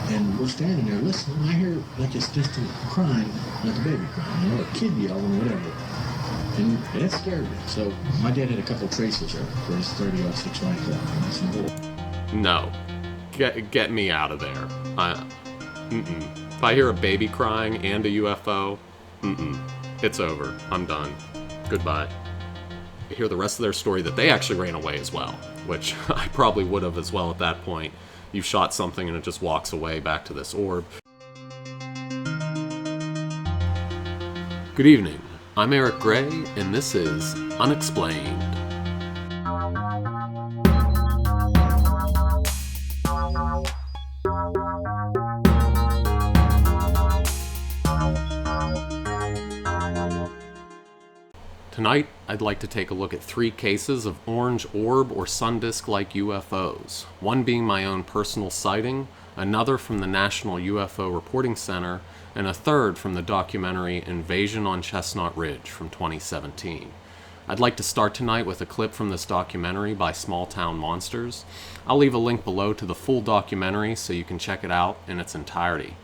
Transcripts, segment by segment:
And we're standing there listening, and I hear like this distant crying, like a baby crying, or a kid yelling, whatever. And that scared me. So my dad had a couple traces for his 30-06 rifle. No. Get me out of there. If I hear a baby crying and a UFO, it's over. I'm done. Goodbye. I hear the rest of their story that they actually ran away as well, which I probably would have as well at that point. You shot something and it just walks away back to this orb. Good evening. I'm Eric Gray, and this is Unexplained. Tonight, I'd like to take a look at 3 cases of orange orb or sun disk-like UFOs, one being my own personal sighting, another from the National UFO Reporting Center, and a third from the documentary Invasion on Chestnut Ridge from 2017. I'd like to start tonight with a clip from this documentary by Small Town Monsters. I'll leave a link below to the full documentary so you can check it out in its entirety.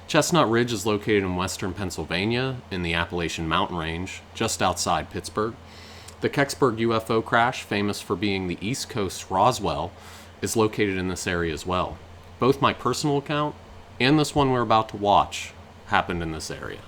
Chestnut Ridge is located in western Pennsylvania in the Appalachian Mountain Range, just outside Pittsburgh. The Kecksburg UFO crash, famous for being the East Coast Roswell, is located in this area as well. Both my personal account and this one we're about to watch happened in this area.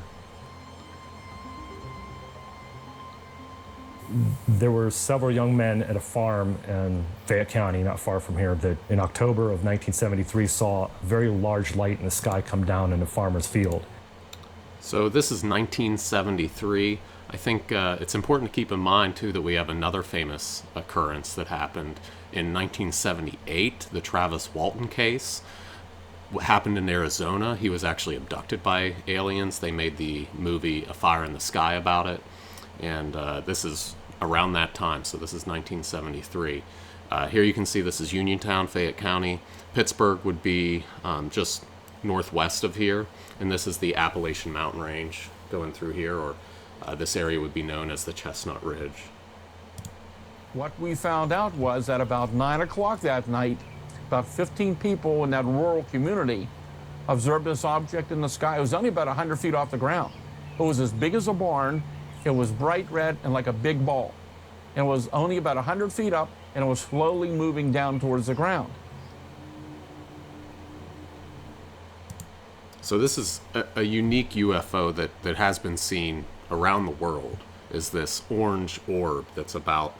There were several young men at a farm in Fayette County, not far from here, that in October of 1973 saw a very large light in the sky come down in a farmer's field. So this is 1973. I think it's important to keep in mind, too, that we have another famous occurrence that happened in 1978, the Travis Walton case. What happened in Arizona, he was actually abducted by aliens. They made the movie A Fire in the Sky about it. And this is around that time, so this is 1973. Here you can see this is Uniontown, Fayette County. Pittsburgh would be just northwest of here, and this is the Appalachian Mountain Range going through here, or this area would be known as the Chestnut Ridge. What we found out was that about 9 o'clock that night, about 15 people in that rural community observed this object in the sky. It was only about 100 feet off the ground. It was as big as a barn. It was bright red and like a big ball. It was only about 100 feet up, and it was slowly moving down towards the ground. So this is a unique UFO that has been seen around the world, is this orange orb that's about,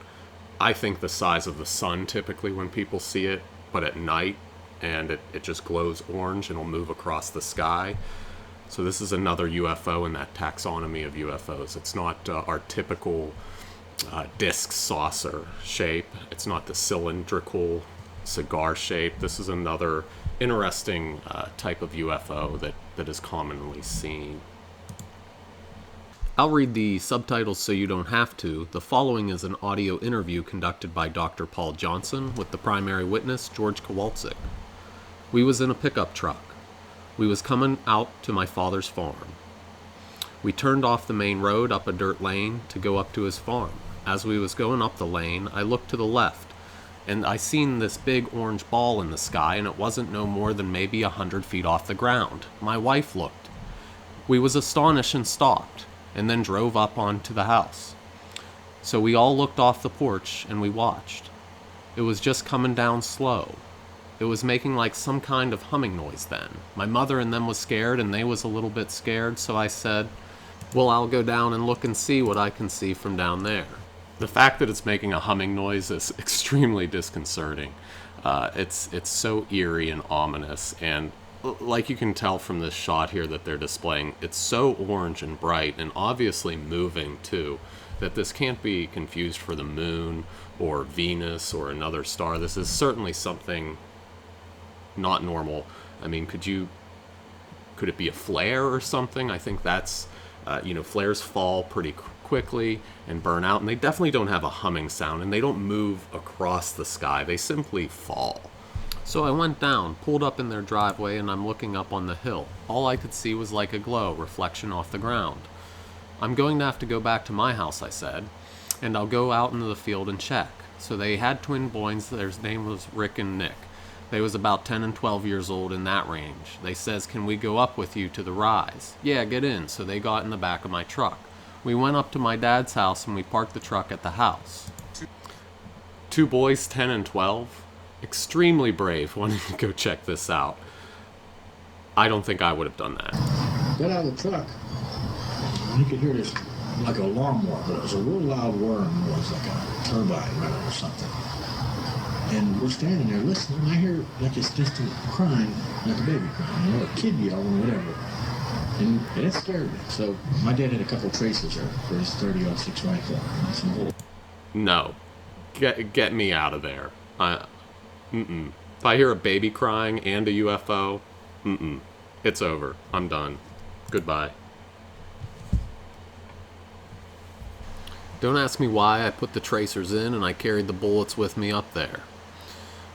I think, the size of the sun typically when people see it, but at night, and it just glows orange and will move across the sky. So this is another UFO in that taxonomy of UFOs. It's not our typical disc saucer shape. It's not the cylindrical cigar shape. This is another interesting type of UFO that is commonly seen. I'll read the subtitles so you don't have to. The following is an audio interview conducted by Dr. Paul Johnson with the primary witness, George Kowalczyk. We was in a pickup truck. We was coming out to my father's farm. We turned off the main road up a dirt lane to go up to his farm. As we was going up the lane, I looked to the left, and I seen this big orange ball in the sky, and it wasn't no more than maybe 100 feet off the ground. My wife looked. We was astonished and stopped, and then drove up onto the house. So we all looked off the porch, and we watched. It was just coming down slow. It was making like some kind of humming noise then. My mother and them was scared, and they was a little bit scared, so I said, well, I'll go down and look and see what I can see from down there. The fact that it's making a humming noise is extremely disconcerting. It's so eerie and ominous, and like you can tell from this shot here that they're displaying, it's so orange and bright and obviously moving too, that this can't be confused for the moon or Venus or another star. This is certainly something not normal. I mean, could it be a flare or something? I think that's, flares fall pretty quickly and burn out, and they definitely don't have a humming sound, and they don't move across the sky. They simply fall. So I went down, pulled up in their driveway, and I'm looking up on the hill. All I could see was like a glow reflection off the ground. I'm going to have to go back to my house, I said, and I'll go out into the field and check. So they had twin boys. Their name was Rick and Nick. They was about 10 and 12 years old, in that range. They says, "Can we go up with you to the rise?" "Yeah, get in." So they got in the back of my truck. We went up to my dad's house and we parked the truck at the house. Two boys, 10 and 12, extremely brave, wanting to go check this out. I don't think I would have done that. Got out of the truck, and you could hear this like a lawnmower, but it was a real loud whirring noise, like a turbine running or something. And we're standing there listening, and I hear like this distant crying, like a baby crying, a kid yelling, whatever. And it scared me. So my dad had a couple traces there for his 30-06 rifle. Some old. No. Get me out of there. If I hear a baby crying and a UFO, it's over. I'm done. Goodbye. Don't ask me why I put the tracers in and I carried the bullets with me up there.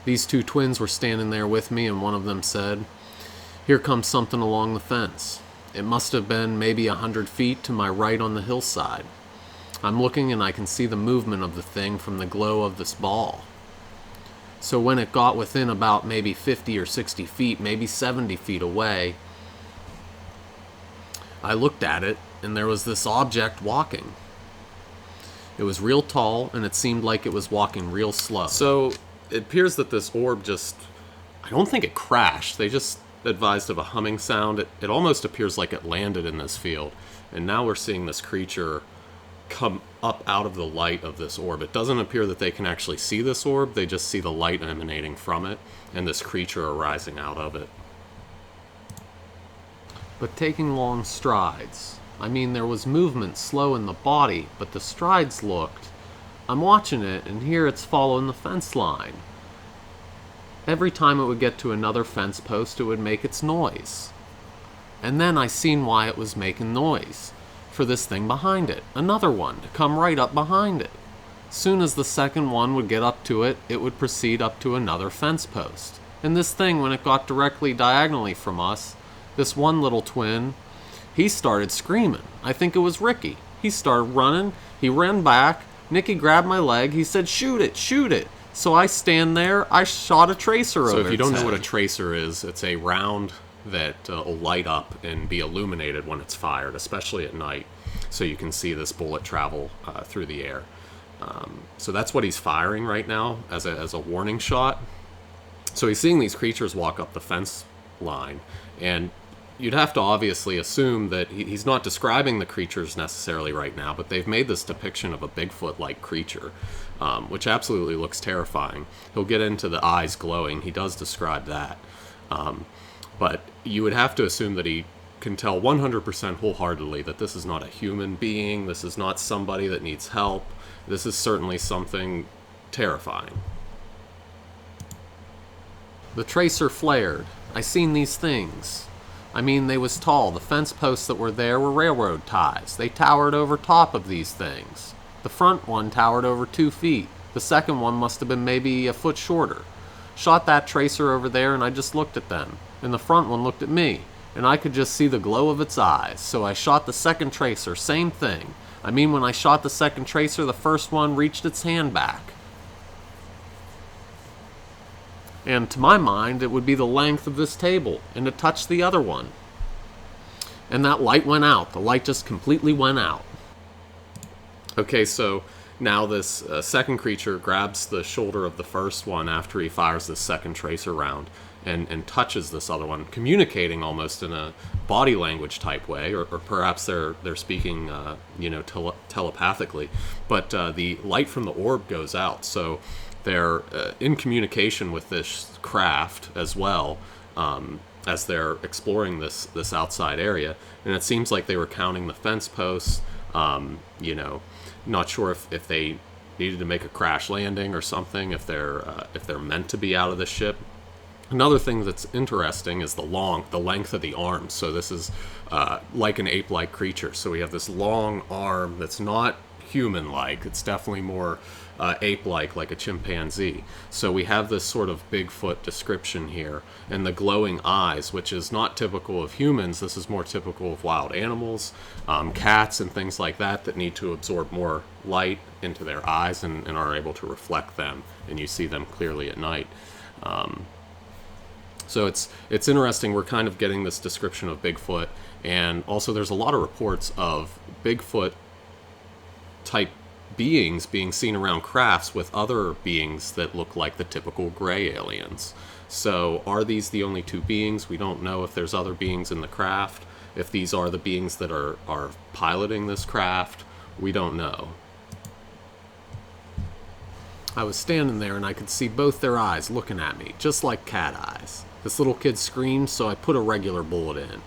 These two twins were standing there with me, and one of them said, "Here comes something along the fence." It must have been maybe 100 feet to my right on the hillside. I'm looking and I can see the movement of the thing from the glow of this ball. So when it got within about maybe 50 or 60 feet, maybe 70 feet away, I looked at it and there was this object walking. It was real tall and it seemed like it was walking real slow. So it appears that this orb just, I don't think it crashed. They just advised of a humming sound. It almost appears like it landed in this field. And now we're seeing this creature come up out of the light of this orb. It doesn't appear that they can actually see this orb. They just see the light emanating from it and this creature arising out of it. But taking long strides. I mean, there was movement slow in the body, but the strides looked. I'm watching it, and here it's following the fence line. Every time it would get to another fence post, it would make its noise. And then I seen why it was making noise. For this thing behind it. Another one to come right up behind it. Soon as the second one would get up to it, it would proceed up to another fence post. And this thing, when it got directly diagonally from us, this one little twin, he started screaming. I think it was Ricky. He started running. He ran back. Nicky grabbed my leg. He said, "Shoot it, shoot it." So I stand there. I shot a tracer over. So if you don't know what a tracer is, it's a round that will light up and be illuminated when it's fired, especially at night, so you can see this bullet travel through the air. So that's what he's firing right now as a warning shot. So he's seeing these creatures walk up the fence line, and you'd have to obviously assume that he's not describing the creatures necessarily right now, but they've made this depiction of a Bigfoot-like creature, which absolutely looks terrifying. He'll get into the eyes glowing. He does describe that. But you would have to assume that he can tell 100% wholeheartedly that this is not a human being, this is not somebody that needs help, this is certainly something terrifying. The tracer flared. I seen these things. I mean, they was tall. The fence posts that were there were railroad ties. They towered over top of these things. The front one towered over 2 feet. The second one must have been maybe a foot shorter. Shot that tracer over there and I just looked at them. And the front one looked at me, and I could just see the glow of its eyes. So I shot the second tracer, same thing. I mean, when I shot the second tracer, the first one reached its hand back. And to my mind, it would be the length of this table, and it touched the other one. And that light went out. The light just completely went out. Okay, so now this second creature grabs the shoulder of the first one after he fires this second tracer round. And touches this other one, communicating almost in a body language type way, or perhaps they're speaking, telepathically. But the light from the orb goes out, so they're in communication with this craft as well as they're exploring this outside area. And it seems like they were counting the fence posts. Not sure if they needed to make a crash landing or something. If they're meant to be out of the ship. Another thing that's interesting is the length of the arms. So this is like an ape-like creature. So we have this long arm that's not human-like. It's definitely more ape-like, like a chimpanzee. So we have this sort of Bigfoot description here. And the glowing eyes, which is not typical of humans. This is more typical of wild animals, cats and things like that need to absorb more light into their eyes and are able to reflect them. And you see them clearly at night. So it's interesting. We're kind of getting this description of Bigfoot, and also there's a lot of reports of Bigfoot type beings being seen around crafts with other beings that look like the typical gray aliens. So are these the only two beings? We don't know if there's other beings in the craft. If these are the beings that are piloting this craft, we don't know. I was standing there and I could see both their eyes looking at me, just like cat eyes. This little kid screamed, so I put a regular bullet in.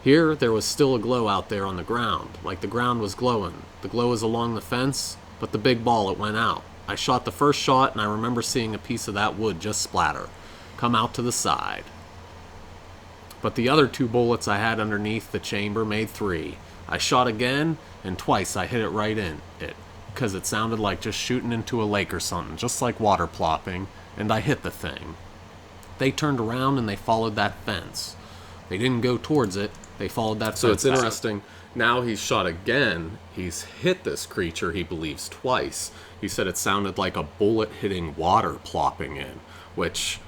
Here, there was still a glow out there on the ground, like the ground was glowing. The glow was along the fence, but the big ball, it went out. I shot the first shot, and I remember seeing a piece of that wood just splatter, come out to the side. But the other two bullets I had underneath the chamber made 3. I shot again, and twice I hit it right in it, because it sounded like just shooting into a lake or something, just like water plopping, and I hit the thing. They turned around and they followed that fence. They didn't go towards it, they followed that fence. So it's interesting. Now he's shot again. He's hit this creature, he believes, twice. He said it sounded like a bullet hitting water plopping in, which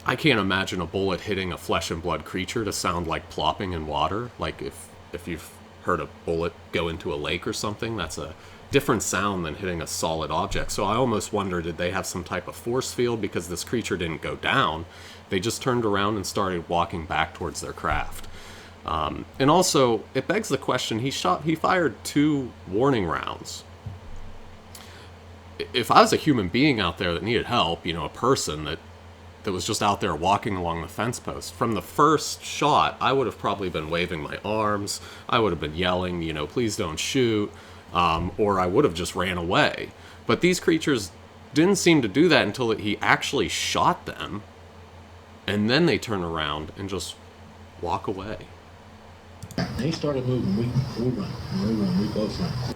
I can't imagine a bullet hitting a flesh and blood creature to sound like plopping in water. Like if you've heard a bullet go into a lake or something, that's a different sound than hitting a solid object. So I almost wonder, did they have some type of force field because this creature didn't go down? They just turned around and started walking back towards their craft. And also, it begs the question, he fired 2 warning rounds. If I was a human being out there that needed help, a person that was just out there walking along the fence post, from the first shot, I would have probably been waving my arms, I would have been yelling, please don't shoot, or I would have just ran away. But these creatures didn't seem to do that until he actually shot them, and then they turn around and just walk away. They started moving, we run, we both run.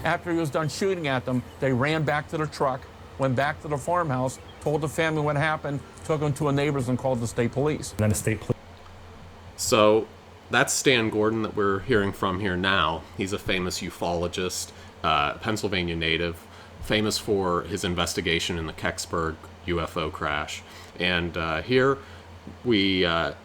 After he was done shooting at them, they ran back to the truck, went back to the farmhouse, told the family what happened, took them to a neighbor's and called the state police. And then the state police. So that's Stan Gordon that we're hearing from here now. He's a famous ufologist, Pennsylvania native, famous for his investigation in the Kecksburg UFO crash. And here we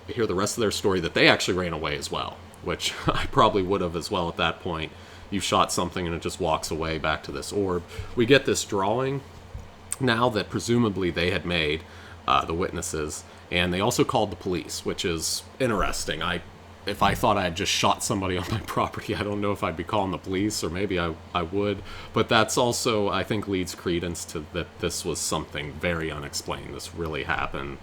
hear the rest of their story, that they actually ran away as well, which I probably would have as well at that point. You shot something and it just walks away back to this orb. We get this drawing now that presumably they had made, the witnesses, and they also called the police, which is interesting. If I thought I had just shot somebody on my property, I don't know if I'd be calling the police, or maybe I would. But that's also, I think, leads credence to that this was something very unexplained. This really happened,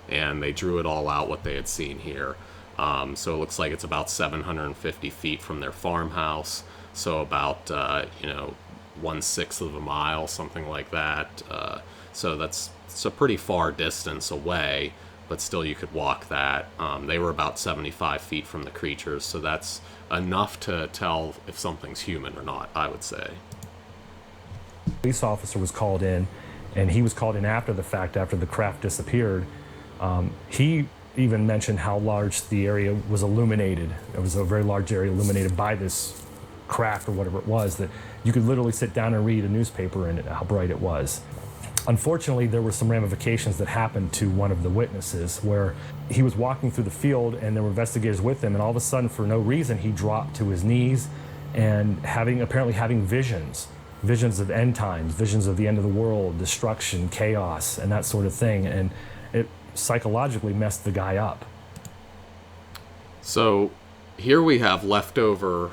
and they drew it all out what they had seen here. So it looks like it's about 750 feet from their farmhouse, so about 1/6 of a mile, something like that. So it's a pretty far distance away, but still you could walk that. They were about 75 feet from the creatures, so that's enough to tell if something's human or not, I would say. Police officer was called in, and he was called in after the fact, after the craft disappeared. He even mentioned how large the area was illuminated. It was a very large area illuminated by this craft or whatever it was, that you could literally sit down and read a newspaper and how bright it was. Unfortunately, there were some ramifications that happened to one of the witnesses, where he was walking through the field and there were investigators with him, and all of a sudden, for no reason, he dropped to his knees and apparently having visions of end times, visions of the end of the world, destruction, chaos, and that sort of thing. And it psychologically messed the guy up. So here we have leftover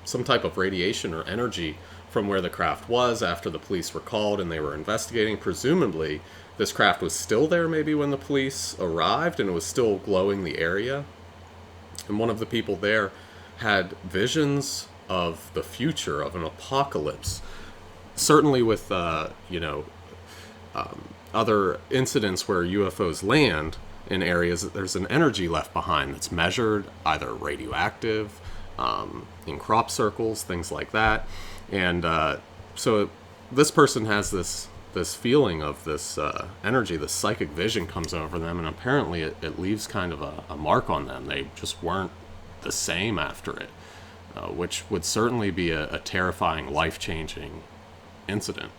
some type of radiation or energy from where the craft was after the police were called and they were investigating. Presumably, this craft was still there maybe when the police arrived, and it was still glowing the area. And one of the people there had visions of the future, of an apocalypse. Certainly with, other incidents where UFOs land in areas, there's an energy left behind that's measured, either radioactive, in crop circles, things like that. And so this person has this feeling of this energy, this psychic vision comes over them, and apparently it leaves kind of a mark on them. They just weren't the same after it, which would certainly be a terrifying, life-changing incident.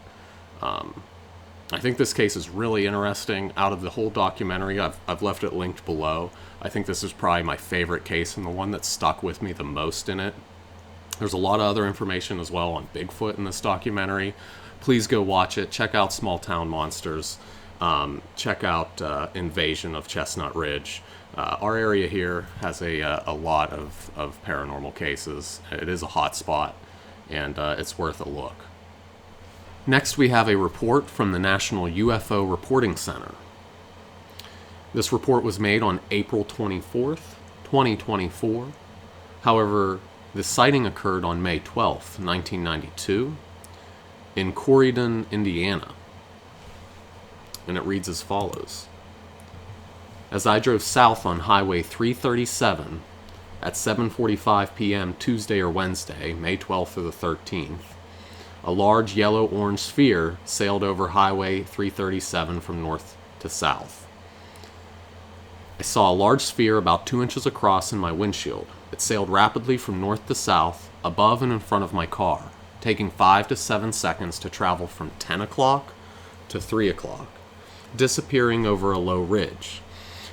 I think this case is really interesting. Out of the whole documentary, I've left it linked below. I think this is probably my favorite case and the one that stuck with me the most in it. There's a lot of other information as well on Bigfoot in this documentary. Please go watch it. Check out Small Town Monsters. Check out Invasion of Chestnut Ridge. Our area here has a lot of paranormal cases. It is a hot spot, and it's worth a look. Next, we have a report from the National UFO Reporting Center. This report was made on April 24th, 2024. However, the sighting occurred on May 12th, 1992, in Corydon, Indiana. And it reads as follows. As I drove south on Highway 337 at 7:45 p.m. Tuesday or Wednesday, May 12th or the 13th, a large yellow-orange sphere sailed over Highway 337 from north to south. I saw a large sphere about 2 inches across in my windshield. It sailed rapidly from north to south, above and in front of my car, taking 5 to 7 seconds to travel from 10 o'clock to 3 o'clock, disappearing over a low ridge.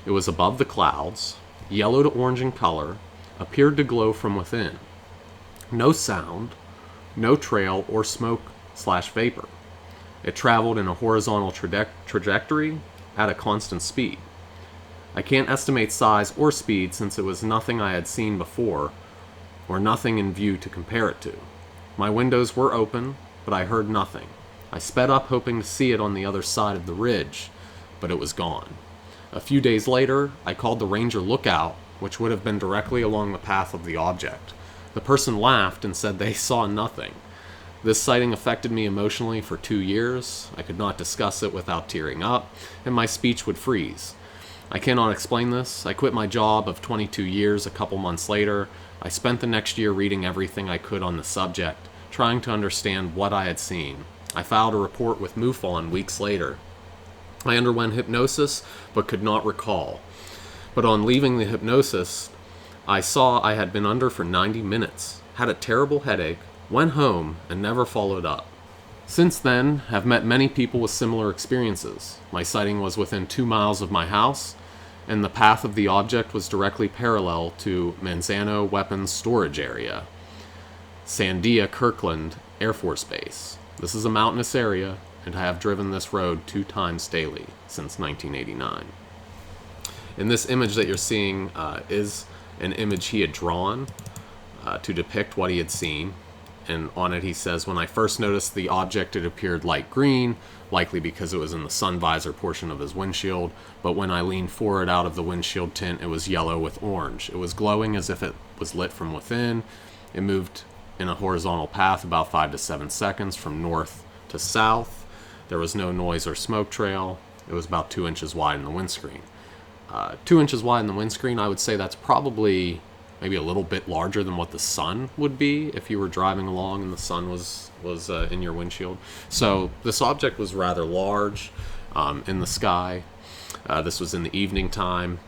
It was above the clouds, yellow to orange in color, appeared to glow from within. No sound, no trail or smoke/vapor. It traveled in a horizontal trajectory at a constant speed. I can't estimate size or speed since it was nothing I had seen before, or nothing in view to compare it to. My windows were open, but I heard nothing. I sped up hoping to see it on the other side of the ridge, but it was gone. A few days later, I called the ranger lookout, which would have been directly along the path of the object. The person laughed and said they saw nothing. This sighting affected me emotionally for 2 years. I could not discuss it without tearing up, and my speech would freeze. I cannot explain this. I quit my job of 22 years a couple months later. I spent the next year reading everything I could on the subject, trying to understand what I had seen. I filed a report with MUFON weeks later. I underwent hypnosis, but could not recall. But on leaving the hypnosis, I saw I had been under for 90 minutes, had a terrible headache, went home, and never followed up. Since then, have met many people with similar experiences. My sighting was within 2 miles of my house, and the path of the object was directly parallel to Manzano Weapons Storage Area, Sandia Kirkland Air Force Base. This is a mountainous area, and I have driven this road 2 times daily since 1989. And this image that you're seeing is an image he had drawn to depict what he had seen. And on it he says, when I first noticed the object, it appeared light green, likely because it was in the sun visor portion of his windshield. But when I leaned forward out of the windshield tint, it was yellow with orange. It was glowing as if it was lit from within. It moved in a horizontal path about 5 to 7 seconds from north to south. There was no noise or smoke trail. It was about 2 inches wide in the windscreen. 2 inches wide in the windscreen, I would say that's probably maybe a little bit larger than what the sun would be if you were driving along and the sun was in your windshield. So this object was rather large in the sky. This was in the evening time,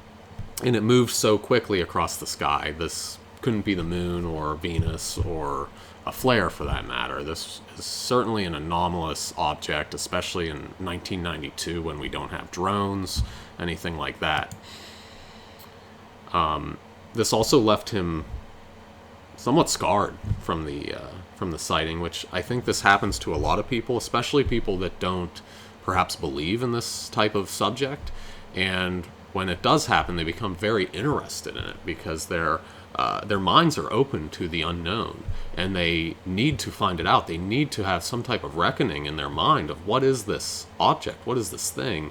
and it moved so quickly across the sky. This couldn't be the moon or Venus or a flare for that matter. This is certainly an anomalous object, especially in 1992 when we don't have drones, anything like that. This also left him somewhat scarred from the sighting, which I think this happens to a lot of people, especially people that don't perhaps believe in this type of subject. And when it does happen, they become very interested in it because their minds are open to the unknown, and they need to find it out. They need to have some type of reckoning in their mind of what is this object, what is this thing.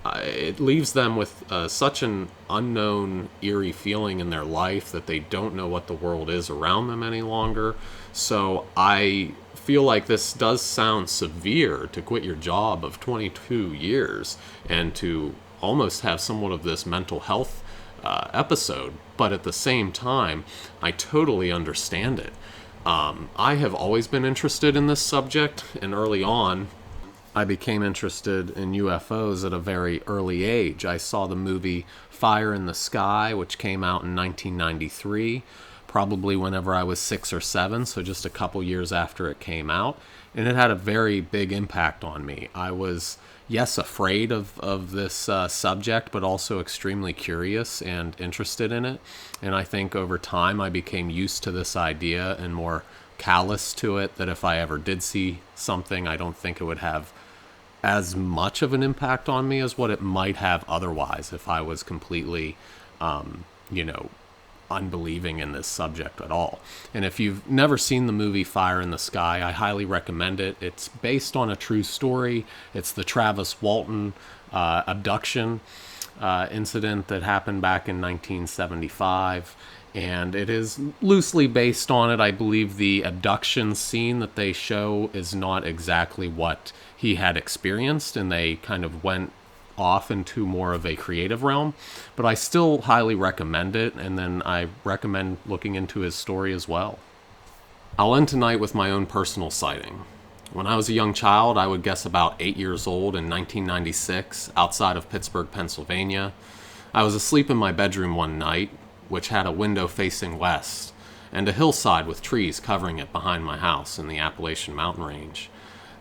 It leaves them with such an unknown, eerie feeling in their life that they don't know what the world is around them any longer. So I feel like this does sound severe, to quit your job of 22 years and to almost have somewhat of this mental health episode. But at the same time, I totally understand it. I have always been interested in this subject, and early on, I became interested in UFOs at a very early age. I saw the movie Fire in the Sky, which came out in 1993, probably whenever I was 6 or 7, so just a couple years after it came out, and it had a very big impact on me. I was yes, afraid of this subject, but also extremely curious and interested in it. And I think over time I became used to this idea and more callous to it, that if I ever did see something, I don't think it would have as much of an impact on me as what it might have otherwise if I was completely, unbelieving in this subject at all. And if you've never seen the movie Fire in the Sky, I highly recommend it. It's based on a true story. It's the Travis Walton abduction incident that happened back in 1975. And it is loosely based on it. I believe the abduction scene that they show is not exactly what he had experienced, and they kind of went off into more of a creative realm, but I still highly recommend it, and then I recommend looking into his story as well. I'll end tonight with my own personal sighting. When I was a young child, I would guess about 8 years old in 1996, outside of Pittsburgh, Pennsylvania. I was asleep in my bedroom one night, which had a window facing west, and a hillside with trees covering it behind my house in the Appalachian mountain range.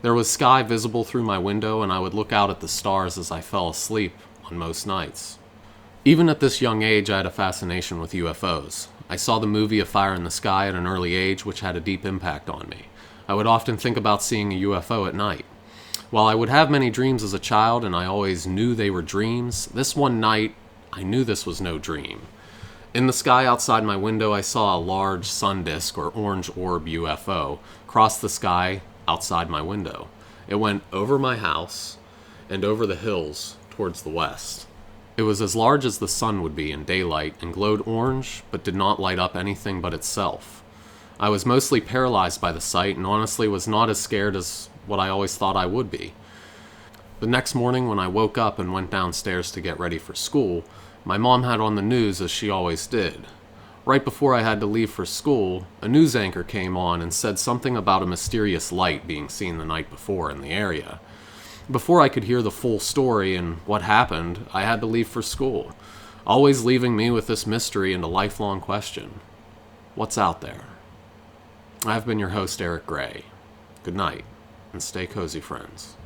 There was sky visible through my window, and I would look out at the stars as I fell asleep on most nights. Even at this young age, I had a fascination with UFOs. I saw the movie A Fire in the Sky at an early age, which had a deep impact on me. I would often think about seeing a UFO at night. While I would have many dreams as a child, and I always knew they were dreams, this one night, I knew this was no dream. In the sky outside my window, I saw a large sun disk or orange orb UFO cross the sky outside my window. It went over my house and over the hills towards the west. It was as large as the sun would be in daylight and glowed orange, but did not light up anything but itself. I was mostly paralyzed by the sight and honestly was not as scared as what I always thought I would be. The next morning when I woke up and went downstairs to get ready for school, my mom had on the news as she always did. Right before I had to leave for school, a news anchor came on and said something about a mysterious light being seen the night before in the area. Before I could hear the full story and what happened, I had to leave for school, always leaving me with this mystery and a lifelong question. What's out there? I've been your host, Eric Gray. Good night, and stay cozy, friends.